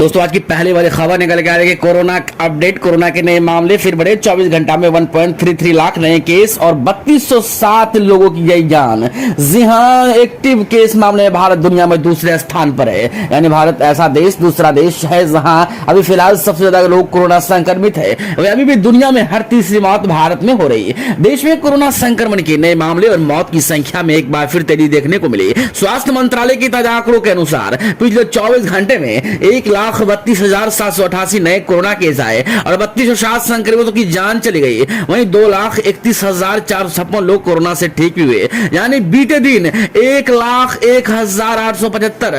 दोस्तों आज की पहली वाली खबर निकल के आ रही है कि कोरोना अपडेट, कोरोना के नए मामले फिर बढ़े। 24 घंटा में 1.33 लाख नए केस और 3207 लोगों की गई जान। जी हां, एक्टिव केस मामले में भारत दुनिया में दूसरे स्थान पर है। यानी भारत ऐसा देश, दूसरा देश है जहां अभी फिलहाल सबसे ज्यादा लोग कोरोना संक्रमित है। अभी भी दुनिया में हर तीसरी मौत भारत में हो रही है। देश में कोरोना संक्रमण के नए मामले और मौत की संख्या में एक बार फिर तेजी देखने को मिली। स्वास्थ्य मंत्रालय के ताजा आंकड़ों के अनुसार पिछले 24 घंटे में 1,32,788 नए कोरोना केस आए और 3207 संक्रमितों की जान चली गई। वहीं 2,31,456 लोग कोरोना से ठीक भी हुए। यानी बीते दिन 1,01,875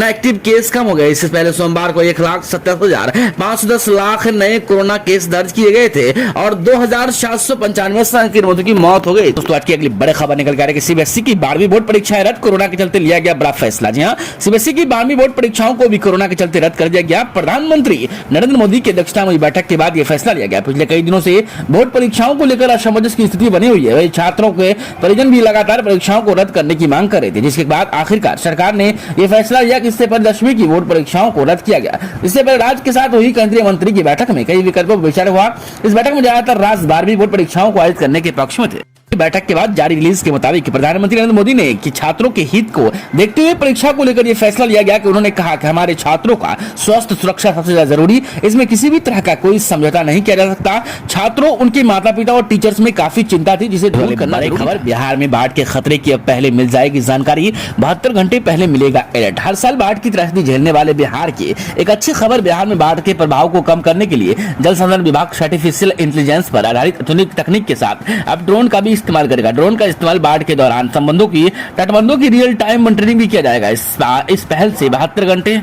एक्टिव केस कम हो गए। इससे पहले सोमवार को 1,27,510 लाख नए कोरोना केस दर्ज किए गए थे और 2,795 संक्रमितों की मौत हो गई। दोस्तों आज की अगली बड़ी खबर निकल कर आ रही है कि सीबीएसई की 12वीं बोर्ड परीक्षाएं रद्द, कोरोना के चलते लिया गया बड़ा फैसला। जी हां, सीबीएसई की 12वीं बोर्ड परीक्षाओं को भी कोरोना के चलते रद्द कर दिया गया। प्रधानमंत्री नरेंद्र मोदी की अध्यक्षता में बैठक के बाद यह फैसला लिया गया। पिछले कई दिनों से बोर्ड परीक्षाओं को लेकर असमंजस की स्थिति बनी हुई है। वही छात्रों के परिजन भी लगातार परीक्षाओं को रद्द करने की मांग कर रहे थे, जिसके बाद आखिरकार सरकार ने यह फैसला लिया कि इससे पहले 10वीं की बोर्ड परीक्षाओं को रद्द किया गया। इससे पहले राज्य के साथ हुई केंद्रीय मंत्री की बैठक में कई विकल्पों पर विचार हुआ। इस बैठक में ज्यादातर राज्य 12वीं बोर्ड परीक्षाओं को आयोजित करने के पक्ष में थे। बैठक के बाद जारी रिलीज के मुताबिक प्रधानमंत्री नरेंद्र मोदी ने कि छात्रों के हित को देखते हुए परीक्षा को लेकर यह फैसला लिया गया कि उन्होंने कहा कि हमारे छात्रों का स्वास्थ्य सुरक्षा सबसे ज्यादा जरूरी, इसमें किसी भी तरह का कोई समझौता नहीं किया जा सकता। छात्रों, उनके माता पिता और टीचर्स में काफी चिंता थी, जिसे दूर करना खबर। बिहार में बाढ़ के खतरे की अब पहले मिल जाएगी जानकारी, 72 घंटे पहले मिलेगा अलर्ट। हर साल बाढ़ की त्रासदी झेलने वाले बिहार की एक अच्छी खबर, बिहार में बाढ़ के प्रभाव को कम करने के लिए जल संसाधन विभाग आर्टिफिशियल इंटेलिजेंस पर आधारित आधुनिक तकनीक के साथ अब ड्रोन का भी इस्तेमाल करेगा। ड्रोन का इस्तेमाल बाढ़ के दौरान तटबंधों की रियल टाइम मॉनिटरिंग भी किया जाएगा। इस पहल से 72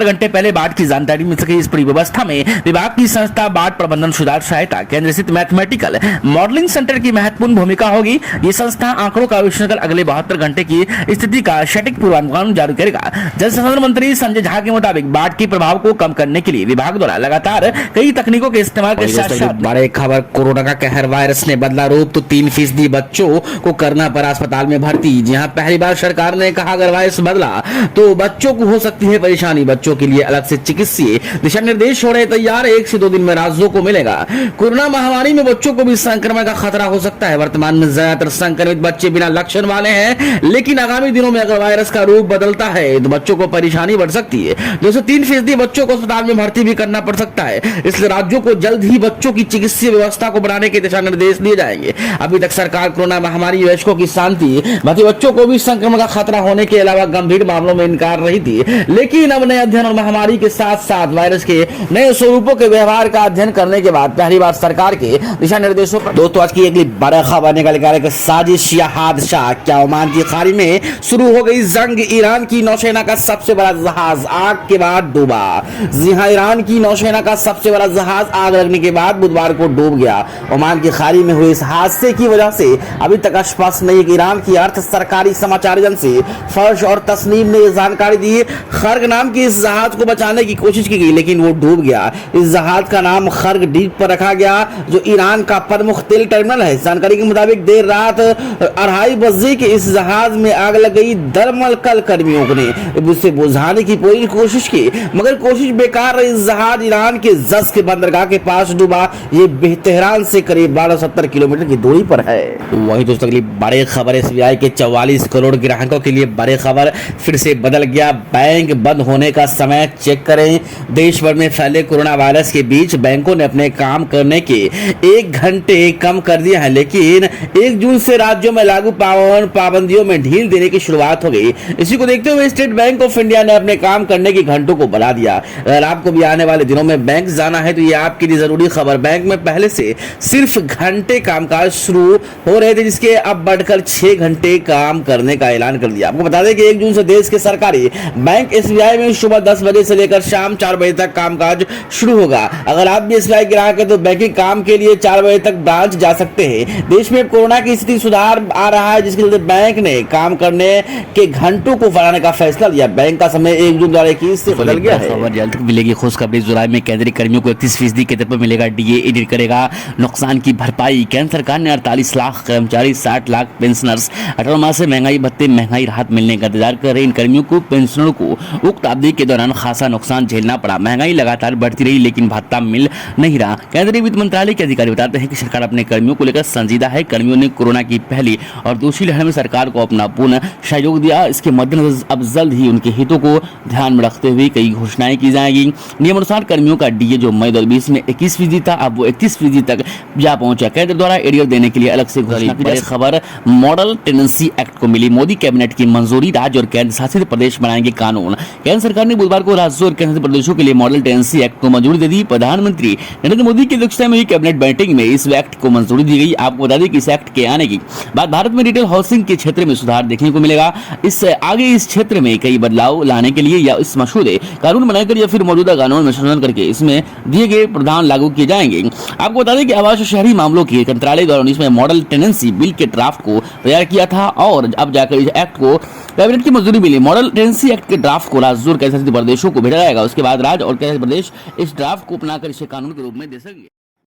घंटे पहले बाढ़ की जानकारी मिल सके। इस पूरी व्यवस्था में विभाग की संस्था बाढ़ प्रबंधन सुधार सहायता केंद्र स्थित मैथमेटिकल मॉडलिंग सेंटर की महत्वपूर्ण भूमिका होगी। ये संस्था आंकड़ों का विश्लेषण कर अगले 72 घंटे की स्थिति का सटीक पूर्वानुमान जारी करेगा। जल संसाधन मंत्री संजय झा के मुताबिक बाढ़ के प्रभाव को कम करने के लिए विभाग द्वारा लगातार कई तकनीकों के इस्तेमाल के साथ बड़े खबर, कोरोना का कहर, वायरस ने बदला रूप तो 3% बच्चों को करना पड़ा अस्पताल में भर्ती। जहां पहली बार सरकार ने कहा अगर वायरस बदला तो बच्चों को हो सकती है परेशानी। बच्चों के लिए अलग से चिकित्सीय दिशा निर्देश हो रहे तैयार, 1 से 2 दिन में राज्यों को मिलेगा। कोरोना महामारी में बच्चों को भी संक्रमण का खतरा हो सकता है। वर्तमान में ज्यादातर संक्रमित बच्चे बिना लक्षण वाले हैं, लेकिन आगामी दिनों में अगर वायरस का रूप बदलता है तो बच्चों को परेशानी बढ़ सकती है। 203% बच्चों को अस्पताल में भर्ती भी करना पड़ सकता है। इसलिए राज्यों को जल्द ही बच्चों की चिकित्सीय व्यवस्था को बढ़ाने के दिशा निर्देश दिए जाएंगे। अभी तक सरकार कोरोना महामारी वयस्कों की शांति, बच्चों को भी संक्रमण का खतरा होने के अलावा गंभीर मामलों में इनकार रही थी, लेकिन अब नए अध्ययन और महामारी के साथ साथ वायरस के नए स्वरूपों के व्यवहार का अध्ययन करने के बाद पहली बार सरकार के दिशा निर्देशों पर। दोस्तों आज की अगली बड़ी खबर निकल कर आ रही है, साजिश या हादसा, क्या ओमान की खाड़ी में शुरू हो गई जंग। ईरान की नौसेना का सबसे बड़ा जहाज आग के बाद डूबा। जी हां, ईरान की नौसेना का सबसे बड़ा जहाज आग लगने के बाद बुधवार को डूब गया। ओमान की खाड़ी में हुए इस हादसे की वजह से अभी तक स्पष्ट नहीं कि ईरान की अर्ध सरकारी समाचार एजेंसी फर्श और तस्नीम ने यह जानकारी दी। खर्ग नाम की इस जहाज को बचाने की कोशिश की गई, लेकिन वो डूब गया। इस जहाज का नाम खर्ग डीप पर रखा गया, जो ईरान का प्रमुख तेल टर्मिनल है। जानकारी के मुताबिक देर रात 2:30 बजे के इस जहाज में आग लग गई। दरअसल कर्मियों ने उसे बुझाने की पूरी कोशिश की, मगर कोशिश बेकार रही। इस जहाज ईरान के जस के बंदरगाह के पास डूबा। ये तेहरान से करीब 1270 किलोमीटर की दूरी पर है। वही दोस्तों अगली बड़ी खबर, एसबीआई के 44 करोड़ ग्राहकों के लिए बड़ी खबर, फिर से बदल गया बैंक बंद होने का समय। चेक करें, देश भर में फैले कोरोना वायरस के बीच बैंकों ने अपने काम करने के 1 घंटे कम कर दिया है, लेकिन 1 जून से राज्यों में लागू पाबंदियों में ढील देने की शुरुआत हो गई। इसी को देखते हुए स्टेट बैंक ऑफ इंडिया ने अपने काम करने की घंटों को बढ़ा दिया। अगर आपको भी आने वाले दिनों में बैंक जाना है तो ये आपके लिए जरूरी खबर। बैंक में पहले से सिर्फ घंटे कामकाज शुरू हो रहे थे, जिसके अब बढ़कर 6 घंटे काम करने का ऐलान कर दिया। आपको बता दें कि 1 जून से देश के सरकारी बैंक एसबीआई में सुबह 10 बजे से लेकर शाम 4 बजे तक कामकाज शुरू होगा। अगर आप भी एसबीआई ग्राहक हैं तो बैंकिंग काम के लिए 4 बजे तक ब्रांच जा सकते हैं। देश में कोरोना की स्थिति सुधार आ रहा है, जिसके लिए बैंक ने काम करने के घंटों को बढ़ाने का फैसला लिया। बैंक का समय 1 जून 2021 से बदल गया है। खबर जल्द मिलेगी। खुशखबरी, जुलाई में केंद्रीय कर्मियों को 31% के दर पर मिलेगा डीए। एडिट करेगा नुकसान की भरपाई। केंद्र सरकार ने 48 लाख कर्मचारी, 60 लाख पेंशनर्स, 18 माह से महंगाई भत्ते, महंगाई राहत मिलने का इंतजार कर रहे इन कर्मियों को, पेंशनरों को उक्त अवधि के दौरान खासा नुकसान झेलना पड़ा। महंगाई लगातार बढ़ती रही लेकिन भत्ता मिल नहीं रहा। केंद्रीय वित्त मंत्रालय के अधिकारी बताते हैं कि सरकार अपने कर्मियों को लेकर संजीदा है। कर्मियों ने कोरोना की पहली और दूसरी लहर में सरकार को अपना पूर्ण सहयोग दिया। इसके मद्देनजर अब जल्द ही उनके हितों को ध्यान में रखते हुए कई घोषणाएं की जाएगी। नियमानुसार कर्मियों का डीए जो मई 2020 में 21% था, अब वो 31% तक जा पहुंचा। केंद्र द्वारा एरियर देने के लिए अलग से घोषणा की। खबर मॉडल टेनेंसी एक्ट को मिली मोदी कैबिनेट की मंजूरी। राज्य और केंद्र शासित प्रदेश बनाएंगे कानून। केंद्र सरकार ने बुधवार को राज्यों और केंद्र प्रदेशों के लिए मॉडल टेनेंसी एक्ट को मंजूरी दे दी। प्रधानमंत्री नरेंद्र मोदी की अध्यक्षता में हुई कैबिनेट बैठक में इस एक्ट को मंजूरी दी गई। आपको बता दें कि इस एक्ट के आने की बाद भारत में रिटेल हाउसिंग के क्षेत्र में सुधार देखने को मिलेगा। इससे आगे इस क्षेत्र में कई बदलाव लाने के लिए या इस मसौदे कानून बनाकर या फिर मौजूदा कानून में संशोधन करके इसमें दिए गए प्रावधान लागू किए जाएंगे। आपको बता दें कि आवास और शहरी मामलों के मंत्रालय द्वारा 19 में मॉडल टेनेंसी बिल के ड्राफ्ट को तैयार किया था और अब जाकर इस एक्ट को कैबिनेट की मंजूरी मिली। मॉडल टेनेंसी एक्ट के ड्राफ्ट को राज्यों और केंद्र शासित प्रदेशों को भेजा जाएगा। उसके बाद राज्य और केंद्र प्रदेश इस ड्राफ्ट को अपनाकर इसे कानून के रूप में दे सकेंगे।